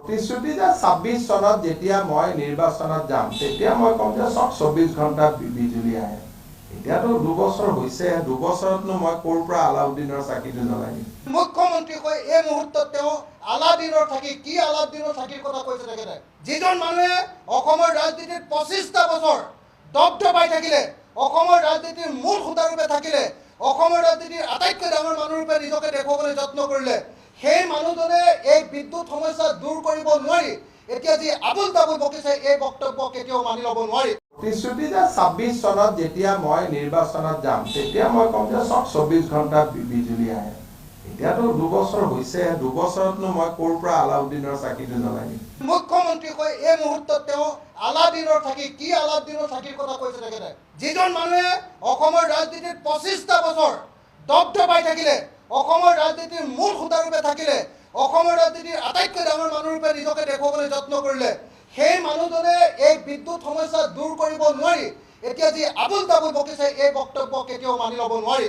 প্ৰতিশ্ৰুতি যে ২৬ চনত যেতিয়া মই নিৰ্বাচনত যাম তেতিয়া মই কম যে ২৪ ঘণ্টা বিজুলী আহে। এতিয়াতো দুবছৰ হৈছে, দুবছৰতনো মই ক'ৰ পৰা আলাউদ্দিনৰ চাকিটো জ্বলাই দিম। মুখ্যমন্ত্ৰী কৈ এই মুহূৰ্তত তেওঁ আলাউদ্দিনৰ চাকি কি আলাউদ্দিনৰ চাকিৰ কথা কৈছে তেখেতে। যিজন মানুহে অসমৰ ৰাজনীতিত ২৫টা বছৰ দপদপাই থাকিলে, অসমৰ ৰাজনীতিৰ মূল সূতাৰূপে থাকিলে, অসমৰ ৰাজনীতিৰ আটাইতকৈ ডাঙৰ মানুহৰূপে নিজকে দেখুৱাবলৈ যত্ন কৰিলে, সেই মানুহজনে এই বিদ্যুৎ সমস্যা দূৰ কৰিব নোৱাৰি এতিয়া যি আবুল তাবুল বকিছে এই বক্তব্য কেতিয়াও মানি ল'ব নোৱাৰি। প্ৰতিশ্ৰুতি যে ২৬ চনত যেতিয়া মই নিৰ্বাচনত যাম তেতিয়া মই কম যে ২৪ ঘণ্টা বিজুলী আহে। এতিয়াতো দুবছৰ হৈছে, দুবছৰতনো মই ক'ৰ পৰা আলাউদ্দিনৰ চাকিটো জ্বলাই দিম। মুখ্যমন্ত্ৰী কৈ এই মুহূৰ্তত তেওঁ আলাউদ্দিনৰ চাকি কি আলাউদ্দিনৰ চাকিৰ কথা কৈছে তেখেতে। যিজন মানুহে অসমৰ ৰাজনীতিত ২৫টা বছৰ দপদপাই থাকিলে, অসমৰ ৰাজনীতিৰ মূল সূতাৰূপে থাকিলে, অসমৰ ৰাজনীতিৰ আটাইতকৈ ডাঙৰ মানুহৰূপে নিজকে দেখুৱাবলৈ যত্ন কৰিলে, সেই মানুহজনে এই বিদ্যুৎ সমস্যা দূৰ কৰিব নোৱাৰি এতিয়া যি আবুল তাবুল বকিছে এই বক্তব্য কেতিয়াও মানি ল'ব নোৱাৰি।